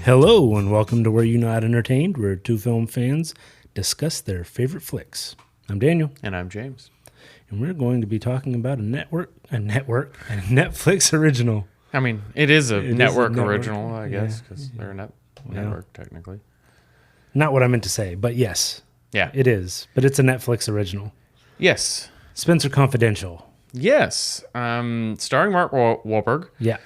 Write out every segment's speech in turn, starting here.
Hello and welcome to Where You Not Entertained, where two film fans discuss their favorite flicks. I'm Daniel. And I'm James. And we're going to be talking about a Netflix original. I mean, it is a network original, I guess, because they're a network technically. Not what I meant to say, but yes. Yeah. It is. But it's a Netflix original. Yes. Spenser Confidential. Yes. Starring Mark Wahlberg. Yeah.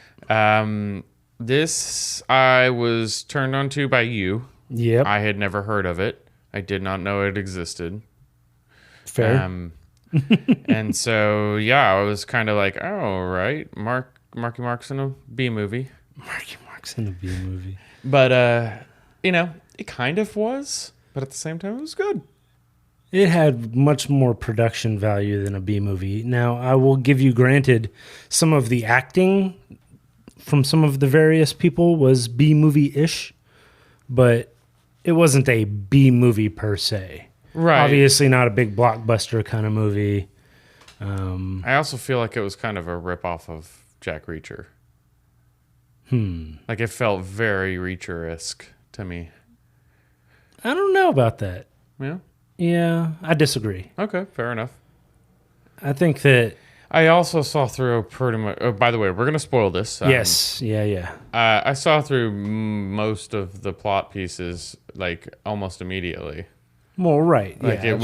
This I was turned on to by you. Yep. I had never heard of it. I did not know it existed. Fair. And so, yeah, I was kind of like, oh, right. Marky Mark's in a B movie. Marky Mark's in a B movie. But, it kind of was. But at the same time, it was good. It had much more production value than a B movie. Now, I will give you granted, some of the acting from some of the various people was B movie-ish, but it wasn't a B movie per se. Right. Obviously not a big blockbuster kind of movie. I also feel like it was kind of a ripoff of Jack Reacher. Like it felt very Reacher-esque to me. I don't know about that. Yeah? Yeah, I disagree. Okay, fair enough. I think that... I also saw through pretty much... Oh, by the way, we're going to spoil this. Yes, yeah. I saw through most of the plot pieces, like, almost immediately. Well, right. Like, yeah, it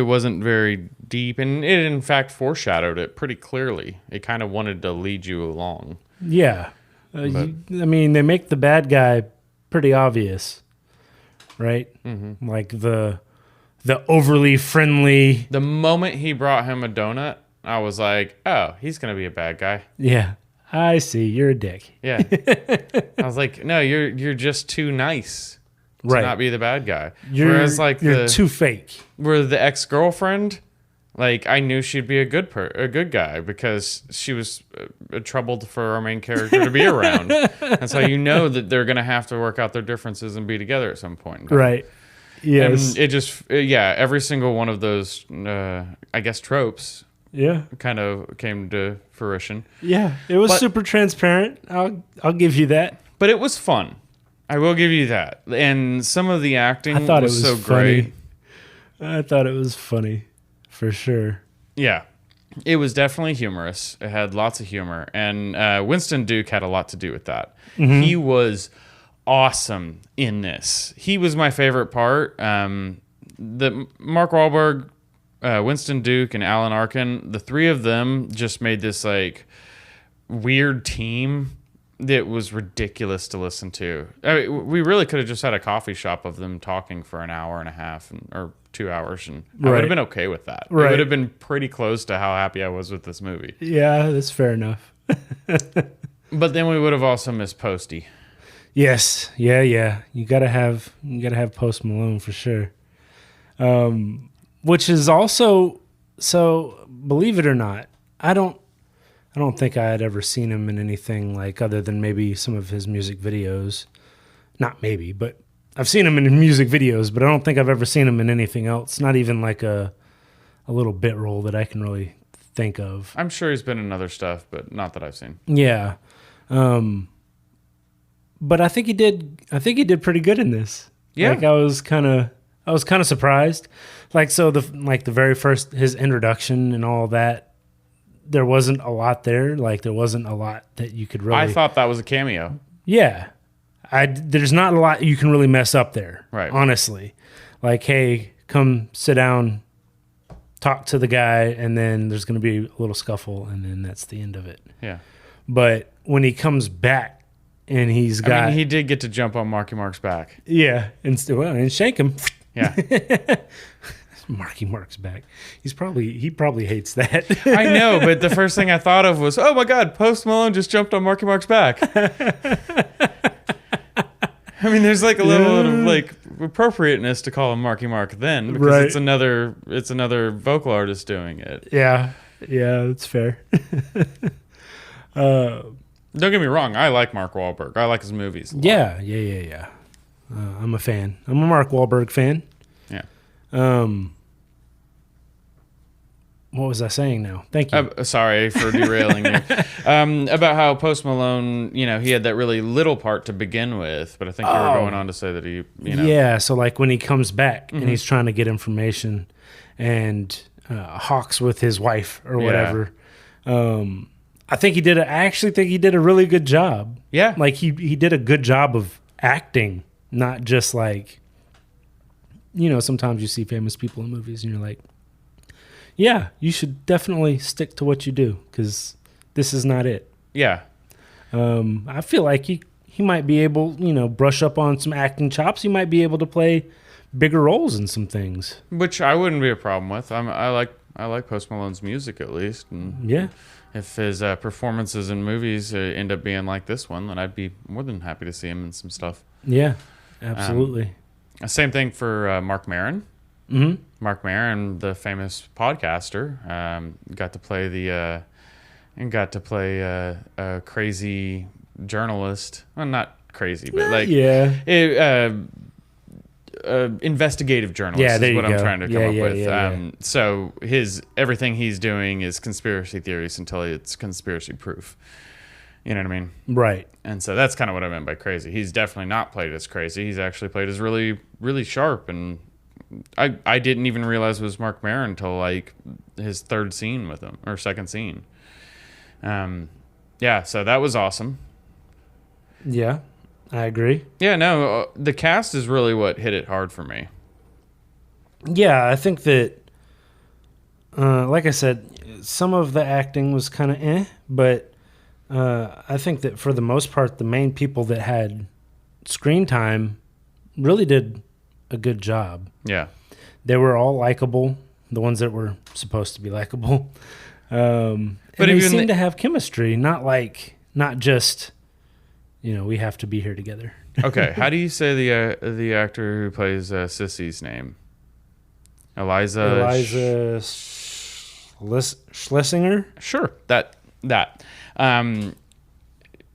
wasn't very deep, and it, in fact, foreshadowed it pretty clearly. It kind of wanted to lead you along. Yeah. They make the bad guy pretty obvious, right? Mm-hmm. Like, the overly friendly... The moment he brought him a donut, I was like, oh, he's going to be a bad guy. Yeah, I see. You're a dick. Yeah. I was like, no, you're just too nice to not be the bad guy. Whereas, like, you're too fake. Where the ex-girlfriend, like, I knew she'd be a good guy because she was troubled for our main character to be around. And so you know that they're going to have to work out their differences and be together at some point. Right. Yes. And it just, every single one of those, I guess, tropes kind of came to fruition. Yeah, it was super transparent. I'll give you that. But it was fun. I will give you that. And some of the acting was so funny. great. I thought it was funny, for sure. Yeah. It was definitely humorous. It had lots of humor. And Winston Duke had a lot to do with that. Mm-hmm. He was awesome in this. He was my favorite part. The Mark Wahlberg, Winston Duke, and Alan Arkin, the three of them just made this like weird team that was ridiculous to listen to. I mean, we really could have just had a coffee shop of them talking for an hour and a half or 2 hours, and I would have been okay with that. Right. It would have been pretty close to how happy I was with this movie. Yeah, that's fair enough. But then we would have also missed Posty. Yes, yeah. You gotta have Post Malone for sure. Which is also, so believe it or not, I don't think I had ever seen him in anything like other than maybe some of his music videos. Not maybe, but I've seen him in music videos, but I don't think I've ever seen him in anything else. Not even like a little bit role that I can really think of. I'm sure he's been in other stuff, but not that I've seen. Yeah. But I think he did pretty good in this. Yeah. Like I was kind of surprised. Like, so the very first, his introduction and all that, there wasn't a lot there. Like, there wasn't a lot that you could really... I thought that was a cameo. Yeah. There's not a lot you can really mess up there. Right. Honestly. Like, hey, come sit down, talk to the guy, and then there's going to be a little scuffle, and then that's the end of it. Yeah. But when he comes back, and he did get to jump on Marky Mark's back. Yeah. And shake him. Yeah. Marky Mark's back. He probably hates that. I know, but the first thing I thought of was, oh my God, Post Malone just jumped on Marky Mark's back. I mean, there's like a little bit of like appropriateness to call him Marky Mark then, because it's another vocal artist doing it. Yeah, that's fair. Don't get me wrong, I like Mark Wahlberg. I like his movies. Yeah. I'm a fan. I'm a Mark Wahlberg fan. Yeah. what was I saying now? Thank you. Sorry for derailing you. About how Post Malone, he had that really little part to begin with, but I think you were going on to say that he, Yeah, so like when he comes back and he's trying to get information and hawks with his wife or whatever. I actually think he did a really good job. Yeah. Like he did a good job of acting, not just like, sometimes you see famous people in movies and you're like, yeah, you should definitely stick to what you do because this is not it. Yeah. I feel like he might be able, brush up on some acting chops. He might be able to play bigger roles in some things. Which I wouldn't be a problem with. I like Post Malone's music at least. And yeah. If his performances in movies end up being like this one, then I'd be more than happy to see him in some stuff. Yeah, absolutely. Same thing for Mark Maron. Mm-hmm. Mark Maron, the famous podcaster, got to play a crazy journalist. Well, not crazy, but investigative journalist is what I'm trying to come up with. So everything he's doing is conspiracy theories until it's conspiracy proof. You know what I mean? Right. And so that's kind of what I meant by crazy. He's definitely not played as crazy. He's actually played as really, really sharp. And I didn't even realize it was Mark Maron until like his third scene with him or second scene. So that was awesome. Yeah, I agree. Yeah, no, the cast is really what hit it hard for me. Yeah, I think that, like I said, some of the acting was kind of but I think that for the most part, the main people that had screen time really did a good job. Yeah. They were all likable, the ones that were supposed to be likable. But they seemed to have chemistry, not just, we have to be here together. Okay, how do you say the actor who plays Sissy's name? Eliza Schlesinger? Sure, that.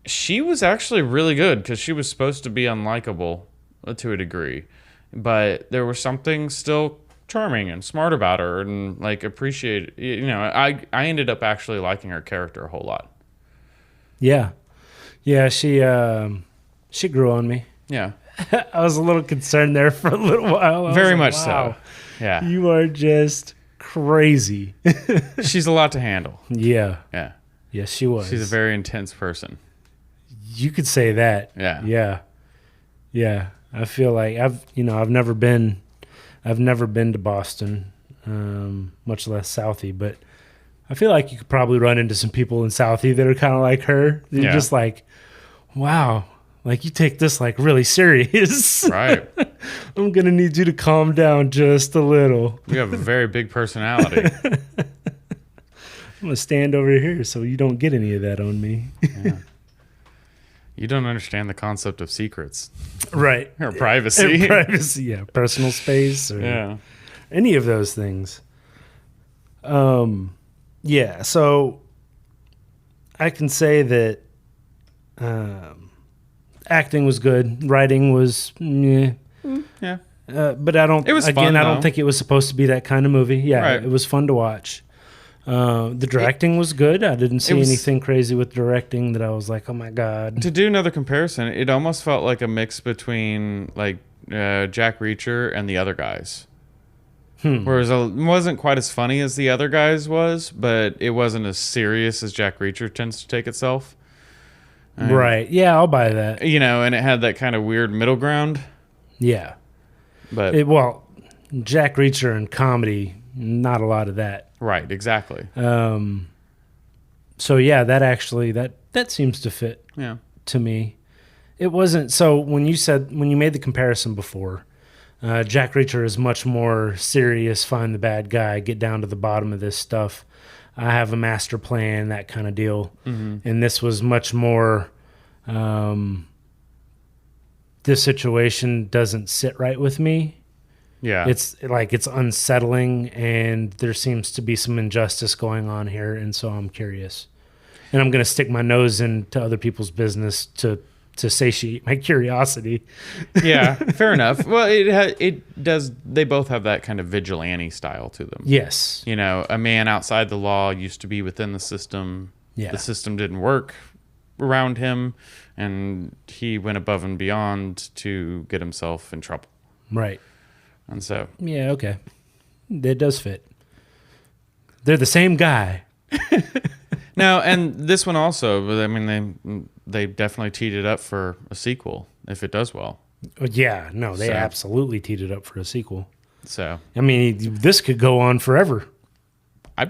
She was actually really good because she was supposed to be unlikable to a degree, but there was something still charming and smart about her and like appreciate. I ended up actually liking her character a whole lot. Yeah, she grew on me. Yeah, I was a little concerned there for a little while. Very much so. Yeah, you are just crazy. She's a lot to handle. Yeah. Yeah. Yes, she was. She's a very intense person. You could say that. Yeah. Yeah. I feel like I've never been to Boston, much less Southie, but I feel like you could probably run into some people in Southie that are kind of like her. You're just like, wow, like you take this like really serious. Right. I'm going to need you to calm down just a little. You have a very big personality. I'm going to stand over here so you don't get any of that on me. Yeah. You don't understand the concept of secrets. Right. Or privacy. Privacy, yeah. Personal space or any of those things. Yeah, so I can say that acting was good. Writing was yeah. But I don't think it was supposed to be that kind of movie. Yeah, right. It was fun to watch. The directing was good. I didn't see anything crazy with directing that I was like, oh my God. To do another comparison, it almost felt like a mix between like Jack Reacher and the other guys. Whereas it wasn't quite as funny as the other guys was, but it wasn't as serious as Jack Reacher tends to take itself. Right. Yeah, I'll buy that. And it had that kind of weird middle ground. Yeah. But Jack Reacher and comedy, not a lot of that. Right, exactly. So yeah, that seems to fit to me. It wasn't so when you made the comparison before, Jack Reacher is much more serious, find the bad guy, get down to the bottom of this stuff. I have a master plan, that kind of deal. Mm-hmm. And this was much more this situation doesn't sit right with me. Yeah. It's unsettling and there seems to be some injustice going on here. And so I'm curious. And I'm going to stick my nose into other people's business to to satiate my curiosity. Yeah, fair enough. Well, it does. They both have that kind of vigilante style to them. Yes. You know, a man outside the law used to be within the system. Yeah. The system didn't work around him, and he went above and beyond to get himself in trouble. Right. And so, yeah, okay, it does fit. They're the same guy. now, and this one also, but I mean, they definitely teed it up for a sequel if it does well. Yeah, no, they So- absolutely teed it up for a sequel. So, I mean, this could go on forever.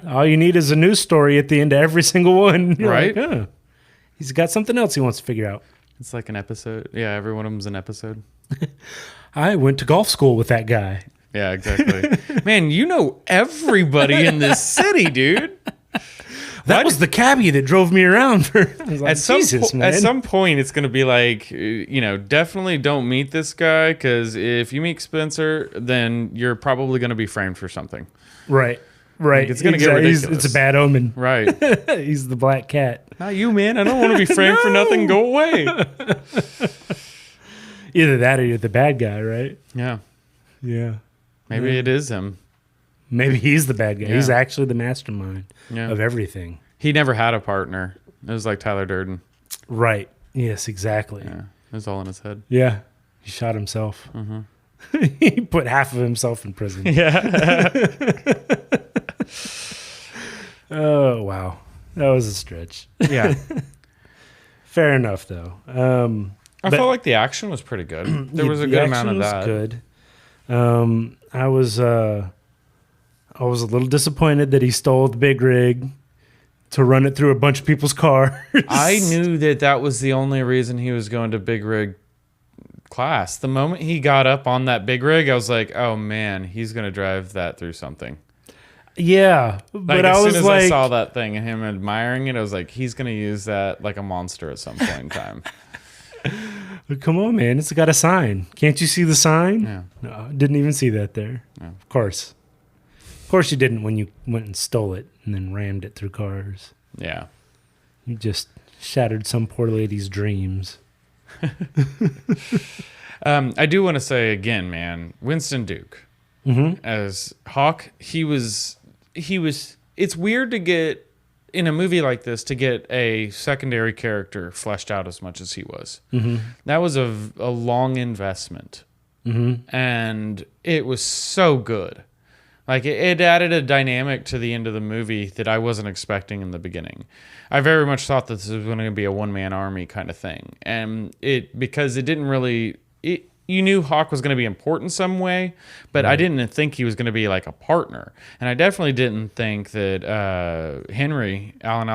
All you need is a news story at the end of every single one. You're Right. like, huh, he's got something else he wants to figure out. it's like an episode. Yeah, every one of them's an episode. I went to golf school with that guy. Yeah, exactly. Man, you know everybody in this city, dude. That was the cabbie that drove me around for. I was like, At man. some point, it's going to be like, definitely don't meet this guy, because if you meet Spenser, then you're probably going to be framed for something. Right. Like, it's going to get ridiculous. It's a bad omen. Right. He's the black cat. Not you, man. I don't want to be framed for nothing. Go away. Either that or you're the bad guy, right? Yeah. Yeah. Maybe it is him. Maybe he's the bad guy. Yeah. He's actually the mastermind Yeah. of everything. He never had a partner. It was like Tyler Durden. Right. Yes, exactly. Yeah. It was all in his head. Yeah. He shot himself. He put half of himself in prison. Yeah. Oh, wow. That was a stretch. Yeah. Fair enough, though. I felt like the action was pretty good. There was a The good amount of action that. was good. I was a little disappointed that he stole the big rig to run it through a bunch of people's cars. I knew that was the only reason he was going to big rig class. The moment he got up on that big rig, I was like, oh man, he's going to drive that through something. Yeah, Like, but as I was soon as like, I saw that thing and him admiring it, I was like, he's going to use that like a monster at some point in time. come on, man, it's got a sign. Can't you see the sign? Yeah. No, didn't even see that there. Yeah. Of course you didn't when you went and stole it and then rammed it through cars. Yeah. You just shattered some poor lady's dreams. I do want to say again, man, Winston Duke as Hawk, he was, it's weird to get in a movie like this to get a secondary character fleshed out as much as he was. That was a long investment and it was so good. Like it added a dynamic to the end of the movie that I wasn't expecting in the beginning. I very much thought that this was going to be a one-man army kind of thing. And because it didn't really, you knew Hawk was going to be important some way, but I didn't think he was going to be like a partner. And I definitely didn't think that Henry, Alan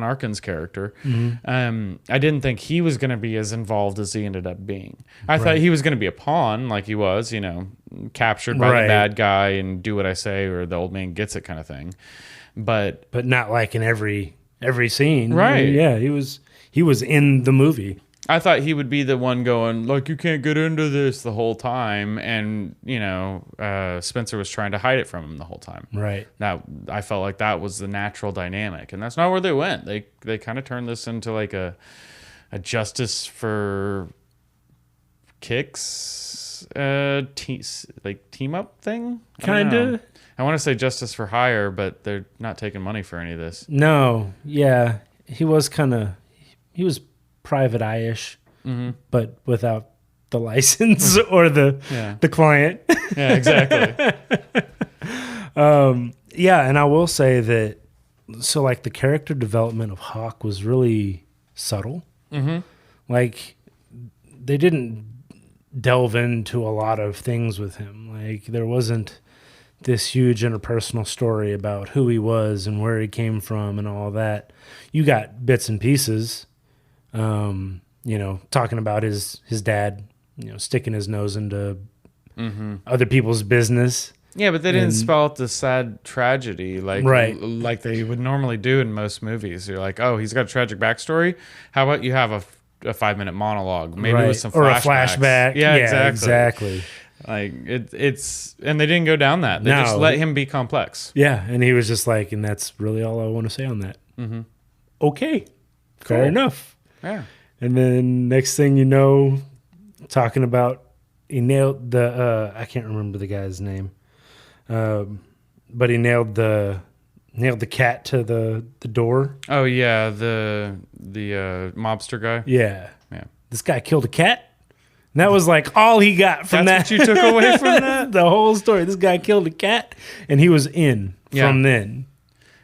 Arkin's character, I didn't think he was going to be as involved as he ended up being. I thought he was going to be a pawn, like he was, captured by the bad guy and do what I say or the old man gets it kind of thing. But not like in every scene. Right. Yeah, he was in the movie. I thought he would be the one going, like, you can't get into this the whole time. And, Spenser was trying to hide it from him the whole time. Right. Now, I felt like that was the natural dynamic. And that's not where they went. They kind of turned this into like a justice for kicks, team up thing. Kind of. I want to say justice for hire, but they're not taking money for any of this. No. Yeah. He was private eye-ish, but without the license or the client. Yeah, exactly. Yeah, and I will say that, so like the character development of Hawk was really subtle. Like they didn't delve into a lot of things with him. Like there wasn't this huge interpersonal story about who he was and where he came from and all that. You got bits and pieces, talking about his dad, sticking his nose into other people's business. Yeah, but they didn't spell out the sad tragedy like they would normally do in most movies. You're like, oh, he's got a tragic backstory. How about you have a 5-minute monologue, maybe with some flashbacks. Or a flashback. Yeah, exactly. Like it's and they didn't go down that. They just let him be complex. Yeah, and he was just and that's really all I want to say on that. Okay, fair enough. Yeah. And then next thing you know, talking about he nailed the I can't remember the guy's name, but he nailed the cat to the door. Oh yeah, the mobster guy. Yeah, Yeah. This guy killed a cat. And that was like all he got from That's that. what you took away from that? The whole story. This guy killed a cat, and he was in from then.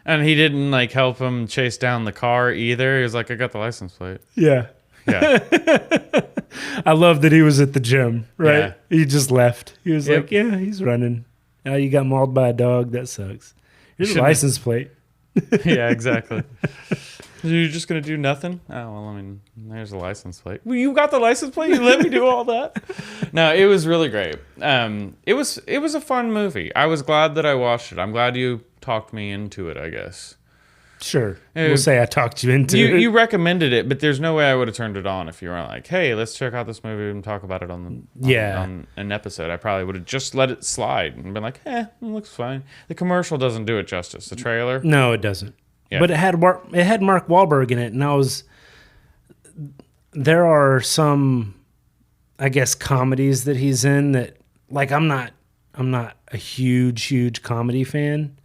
And he didn't like help him chase down the car either. He was like, I got the license plate. Yeah. Yeah. I love that he was at the gym, right? Yeah. He just left. He was Yep. like, yeah, he's running. Now you got mauled by a dog. That sucks. Here's a license plate. Yeah, exactly. You're just going to do nothing? Oh, well, I mean, there's a license plate. Well, you got the license plate? You let me do all that? No, it was really great. It was a fun movie. I was glad that I watched it. I'm glad you talked me into it, I guess. Sure. We'll say I talked you into it. You recommended it, but there's no way I would have turned it on if you weren't like, hey, let's check out this movie and talk about it on an episode. I probably would have just let it slide and been like, it looks fine. The commercial doesn't do it justice. The trailer? No, it doesn't. Yeah. But it had Mark Wahlberg in it, and there are some, I guess, comedies that he's in that, like, I'm not a huge comedy fan,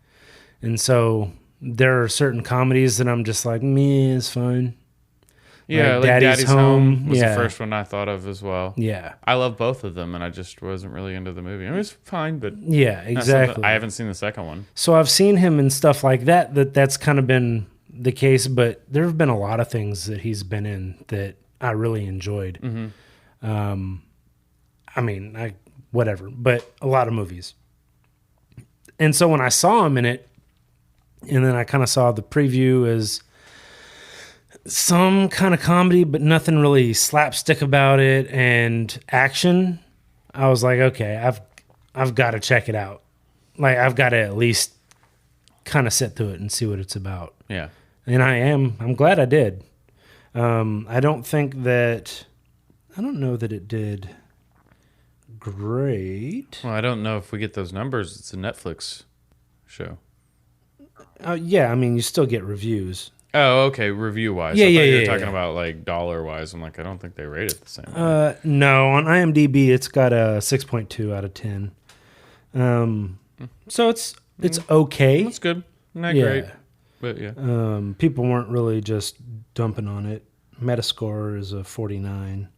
and so there are certain comedies that I'm just like, meh, it's fine. Yeah, like Daddy's Home was the first one I thought of as well. Yeah. I love both of them, and I just wasn't really into the movie. It was fine, but yeah, exactly. I haven't seen the second one. So I've seen him in stuff like that's kind of been the case, but there have been a lot of things that he's been in that I really enjoyed. Mm-hmm. I mean, whatever, but a lot of movies. And so when I saw him in it, and then I kind of saw the preview as some kind of comedy, but nothing really slapstick about it, and action, I was like, okay, I've got to check it out. Like, I've got to at least kind of sit through it and see what it's about. Yeah. And I'm glad I did. I don't know that it did great. Well, I don't know if we get those numbers. It's a Netflix show. Yeah, I mean, you still get reviews. Oh, okay. Review wise, Yeah, you're yeah. talking about like dollar wise. I'm like, I don't think they rate it the same. No, on IMDb it's got a 6.2 out of 10. So it's okay. That's good. Not great, but yeah. People weren't really just dumping on it. Metascore is a 49.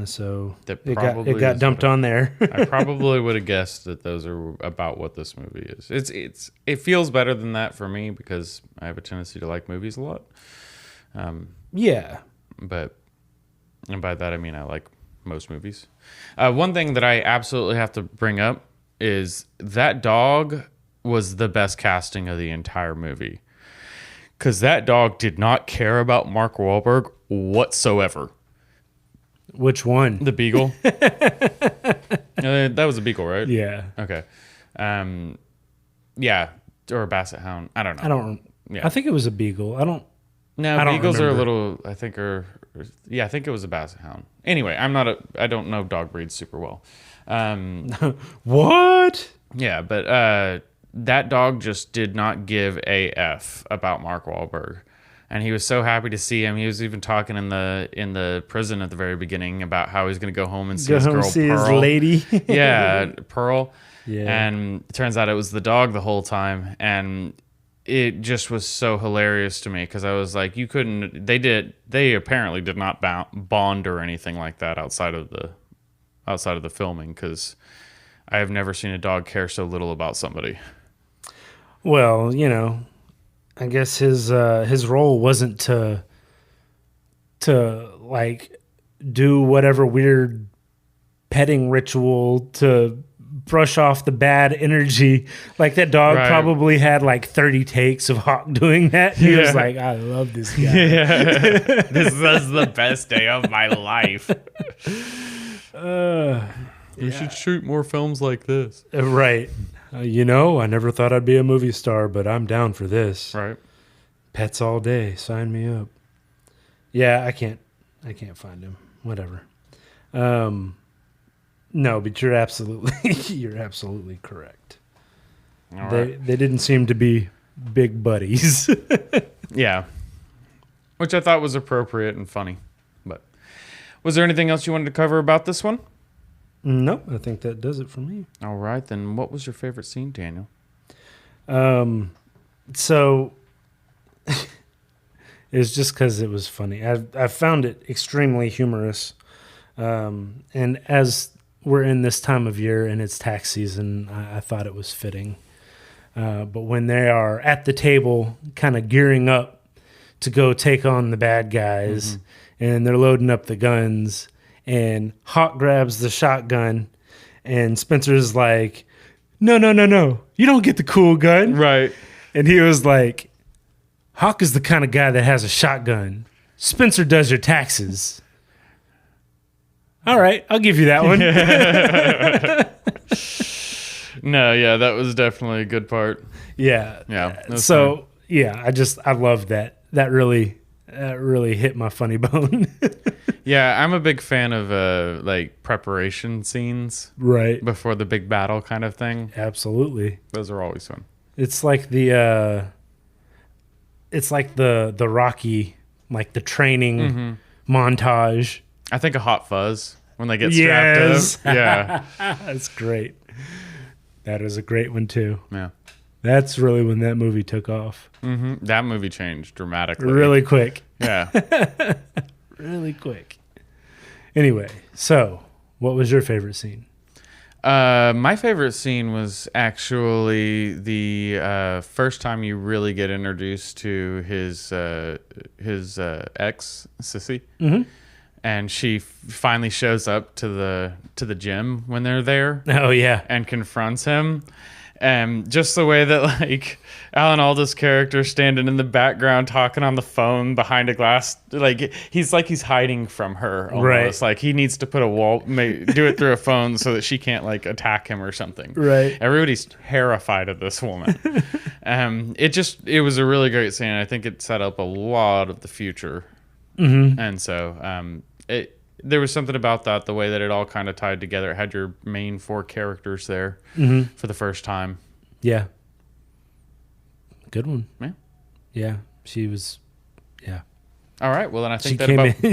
So it got dumped on there. I probably would have guessed that those are about what this movie is. It feels better than that for me because I have a tendency to like movies a lot. Yeah. And by that I mean I like most movies. One thing that I absolutely have to bring up is that dog was the best casting of the entire movie. Because that dog did not care about Mark Wahlberg whatsoever. Which one? The beagle. That was a beagle, right? Yeah. Okay. Yeah. Or a basset hound. I don't know. Yeah. I think it was a beagle. No, beagles are a little, I think it was a basset hound. Anyway, I don't know dog breeds super well. What? Yeah, but that dog just did not give a F about Mark Wahlberg. And he was so happy to see him. He was even talking in the prison at the very beginning about how he's going to go home and see his girl, see Pearl. his lady. Yeah, Pearl. Yeah. And it turns out it was the dog the whole time. And it just was so hilarious to me because I was like, they apparently did not bond or anything like that outside of the filming because I have never seen a dog care so little about somebody. Well, I guess his role wasn't to like do whatever weird petting ritual to brush off the bad energy. Like that dog probably had like 30 takes of Hawk doing that. He was like, I love this guy. Yeah. This is the best day of my life. We should shoot more films like this. Right. I never thought I'd be a movie star, but I'm down for this. Right. Pets all day. Sign me up. Yeah, I can't find him. Whatever. No, but you're absolutely correct. All right. They didn't seem to be big buddies. Yeah. Which I thought was appropriate and funny. Was there anything else you wanted to cover about this one? Nope, I think that does it for me. All right, then what was your favorite scene, Daniel? So it's just because it was funny. I found it extremely humorous. And as we're in this time of year and it's tax season, I thought it was fitting. But when they are at the table kind of gearing up to go take on the bad guys, and they're loading up the guns, and Hawk grabs the shotgun, and Spencer's like, no, you don't get the cool gun. Right. And he was like, Hawk is the kind of guy that has a shotgun. Spencer does your taxes. All right, I'll give you that one. No, yeah, that was definitely a good part. Yeah. Yeah. So, fun. yeah, I love that. That really hit my funny bone. Yeah, I'm a big fan of like preparation scenes. Right. Before the big battle kind of thing. Absolutely. Those are always fun. It's like the Rocky, like the training montage. I think of Hot Fuzz when they get strapped up. Yeah. That's great. That is a great one too. Yeah. That's really when that movie took off. That movie changed dramatically. Really quick. Yeah. Really quick. Anyway, so what was your favorite scene? My favorite scene was actually the first time you really get introduced to his ex, Sissy. And she finally shows up to the gym when they're there. Oh yeah, and confronts him. And just the way that like Alan Alda's character standing in the background talking on the phone behind a glass, like he's hiding from her almost. Right. Like he needs to put a wall, do it through a phone so that she can't like attack him or something. Right. Everybody's terrified of this woman. It was a really great scene. I think it set up a lot of the future. And so there was something about that, the way that it all kind of tied together. It had your main four characters there for the first time. Yeah. Good one. Yeah. Yeah. She was, yeah. All right. Well, then I think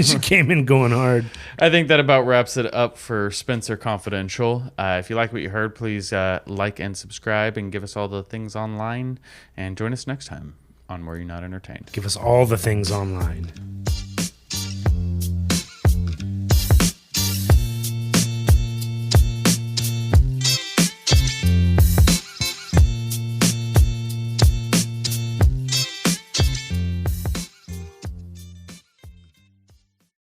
she came in going hard. I think that about wraps it up for Spenser Confidential. If you like what you heard, please like and subscribe and give us all the things online. And join us next time on Were You Not Entertained. Give us all the things online.